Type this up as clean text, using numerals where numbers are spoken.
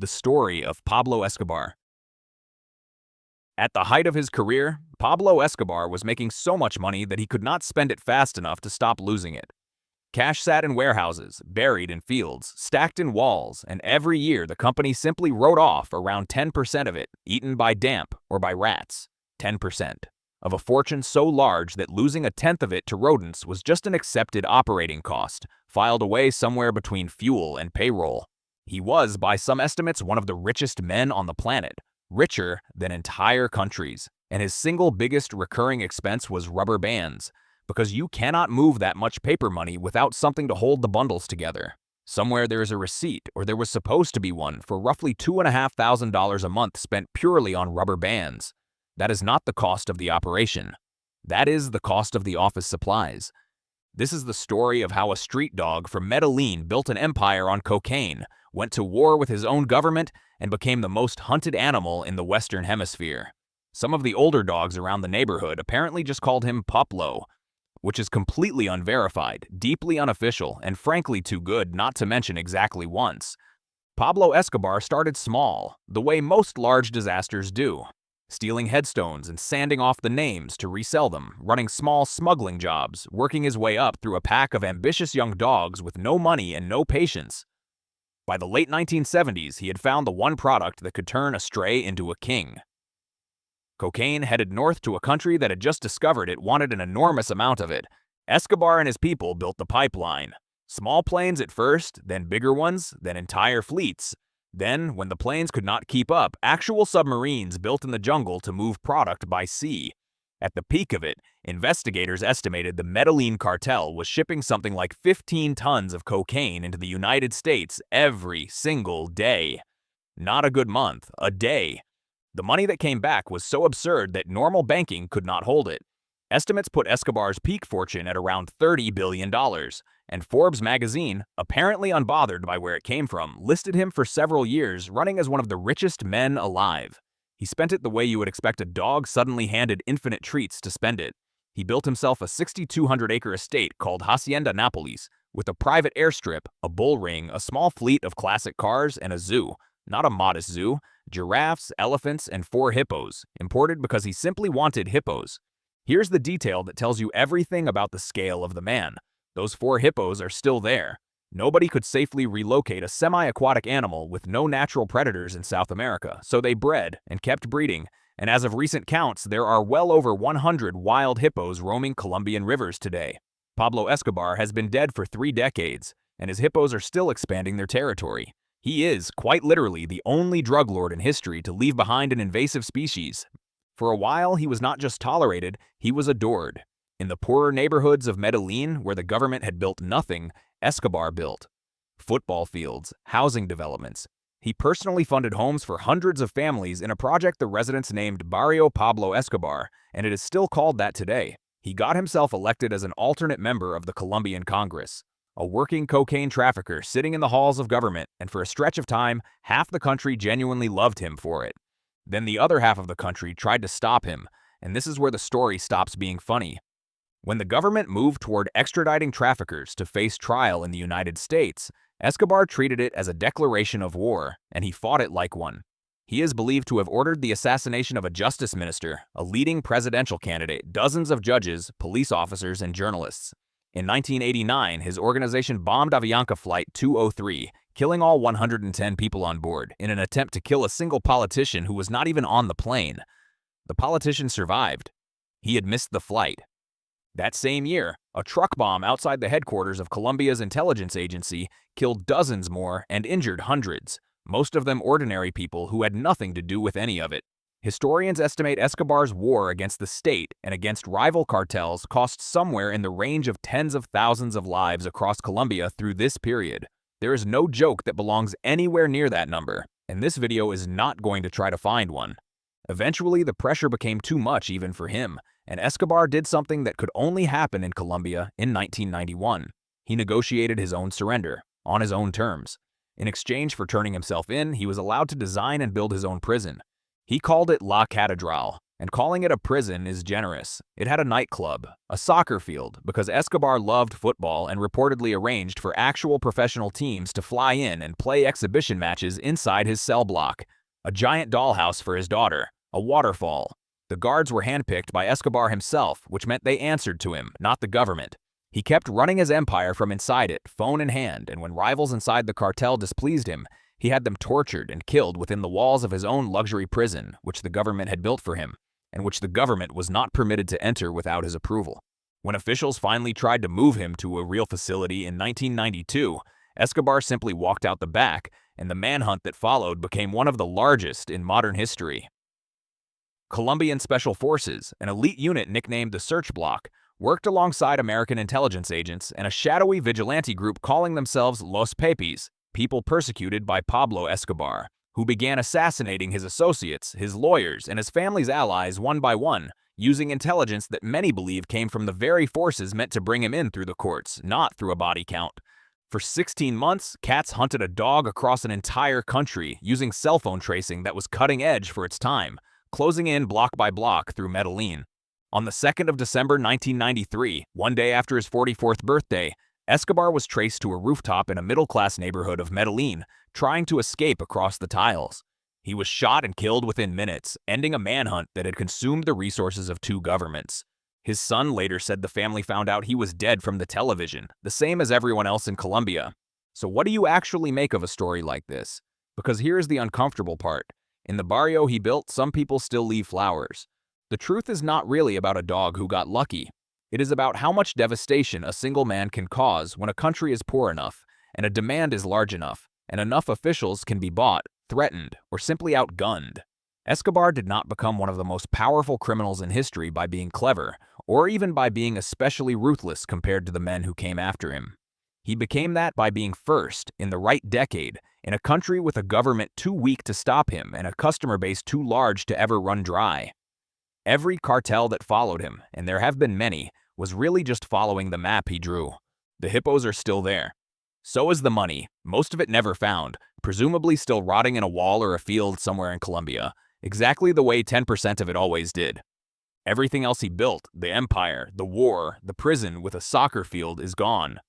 The story of Pablo Escobar. At the height of his career, Pablo Escobar was making so much money that he could not spend it fast enough to stop losing it. Cash sat in warehouses, buried in fields, stacked in walls, and every year the company simply wrote off around 10% of it, eaten by damp or by rats. 10% of a fortune so large that losing a tenth of it to rodents was just an accepted operating cost, filed away somewhere between fuel and payroll. He was, by some estimates, one of the richest men on the planet, richer than entire countries, and his single biggest recurring expense was rubber bands, because you cannot move that much paper money without something to hold the bundles together. Somewhere there is a receipt, or there was supposed to be one, for roughly $2,500 a month spent purely on rubber bands. That is not the cost of the operation. That is the cost of the office supplies. This is the story of how a street dog from Medellin built an empire on cocaine, went to war with his own government, and became the most hunted animal in the Western Hemisphere. Some of the older dogs around the neighborhood apparently just called him Pablo, which is completely unverified, deeply unofficial, and frankly too good not to mention exactly once. Pablo Escobar started small, the way most large disasters do, stealing headstones and sanding off the names to resell them, running small smuggling jobs, working his way up through a pack of ambitious young dogs with no money and no patience. By the late 1970s, he had found the one product that could turn a stray into a king. Cocaine headed north to a country that had just discovered it wanted an enormous amount of it. Escobar and his people built the pipeline. Small planes at first, then bigger ones, then entire fleets. Then, when the planes could not keep up, actual submarines built in the jungle to move product by sea. At the peak of it, investigators estimated the Medellin cartel was shipping something like 15 tons of cocaine into the United States every single day. Not a good month, a day. The money that came back was so absurd that normal banking could not hold it. Estimates put Escobar's peak fortune at around $30 billion, and Forbes magazine, apparently unbothered by where it came from, listed him for several years, running as one of the richest men alive. He spent it the way you would expect a dog suddenly handed infinite treats to spend it. He built himself a 6,200-acre estate called Hacienda Nápoles, with a private airstrip, a bull ring, a small fleet of classic cars, and a zoo. Not a modest zoo. Giraffes, elephants, and 4 hippos, imported because he simply wanted hippos. Here's the detail that tells you everything about the scale of the man. Those 4 hippos are still there. Nobody could safely relocate a semi-aquatic animal with no natural predators in South America, so they bred and kept breeding, and as of recent counts, there are well over 100 wild hippos roaming Colombian rivers today. Pablo Escobar has been dead for 3 decades, and his hippos are still expanding their territory. He is, quite literally, the only drug lord in history to leave behind an invasive species. For a while, he was not just tolerated, he was adored. In the poorer neighborhoods of Medellin, where the government had built nothing, Escobar built football fields, housing developments. He personally funded homes for hundreds of families in a project the residents named Barrio Pablo Escobar, and it is still called that today. He got himself elected as an alternate member of the Colombian Congress. A working cocaine trafficker sitting in the halls of government, and for a stretch of time, half the country genuinely loved him for it. Then the other half of the country tried to stop him, and this is where the story stops being funny. When the government moved toward extraditing traffickers to face trial in the United States, Escobar treated it as a declaration of war, and he fought it like one. He is believed to have ordered the assassination of a justice minister, a leading presidential candidate, dozens of judges, police officers, and journalists. In 1989, his organization bombed Avianca Flight 203, killing all 110 people on board, in an attempt to kill a single politician who was not even on the plane. The politician survived. He had missed the flight. That same year, a truck bomb outside the headquarters of Colombia's intelligence agency killed dozens more and injured hundreds, most of them ordinary people who had nothing to do with any of it. Historians estimate Escobar's war against the state and against rival cartels cost somewhere in the range of tens of thousands of lives across Colombia through this period. There is no joke that belongs anywhere near that number, and this video is not going to try to find one. Eventually, the pressure became too much even for him, and Escobar did something that could only happen in Colombia in 1991. He negotiated his own surrender, on his own terms. In exchange for turning himself in, he was allowed to design and build his own prison. He called it La Catedral, And calling it a prison is generous. It had a nightclub, a soccer field, because Escobar loved football and reportedly arranged for actual professional teams to fly in and play exhibition matches inside his cell block, a giant dollhouse for his daughter, a waterfall. The guards were handpicked by Escobar himself, which meant they answered to him, not the government. He kept running his empire from inside it, phone in hand, and when rivals inside the cartel displeased him, he had them tortured and killed within the walls of his own luxury prison, which the government had built for him, and which the government was not permitted to enter without his approval. When officials finally tried to move him to a real facility in 1992, Escobar simply walked out the back, and the manhunt that followed became one of the largest in modern history. Colombian Special Forces, an elite unit nicknamed the Search Block, worked alongside American intelligence agents and a shadowy vigilante group calling themselves Los Pepis, people persecuted by Pablo Escobar, who began assassinating his associates, his lawyers, and his family's allies one by one, using intelligence that many believe came from the very forces meant to bring him in through the courts, not through a body count. For 16 months, Cats hunted a dog across an entire country using cell phone tracing that was cutting edge for its time, closing in block by block through Medellin. On the 2nd of December 1993, one day after his 44th birthday, Escobar was traced to a rooftop in a middle-class neighborhood of Medellin, trying to escape across the tiles. He was shot and killed within minutes, ending a manhunt that had consumed the resources of 2 governments. His son later said the family found out he was dead from the television, the same as everyone else in Colombia. So what do you actually make of a story like this? Because here's the uncomfortable part. In the barrio he built, some people still leave flowers. The truth is not really about a dog who got lucky. It is about how much devastation a single man can cause when a country is poor enough, and a demand is large enough, and enough officials can be bought, threatened, or simply outgunned. Escobar did not become one of the most powerful criminals in history by being clever, or even by being especially ruthless compared to the men who came after him. He became that by being first, in the right decade, in a country with a government too weak to stop him and a customer base too large to ever run dry. Every cartel that followed him, and there have been many, was really just following the map he drew. The hippos are still there. So is the money, most of it never found, presumably still rotting in a wall or a field somewhere in Colombia, exactly the way 10% of it always did. Everything else he built, the empire, the war, the prison with a soccer field, is gone.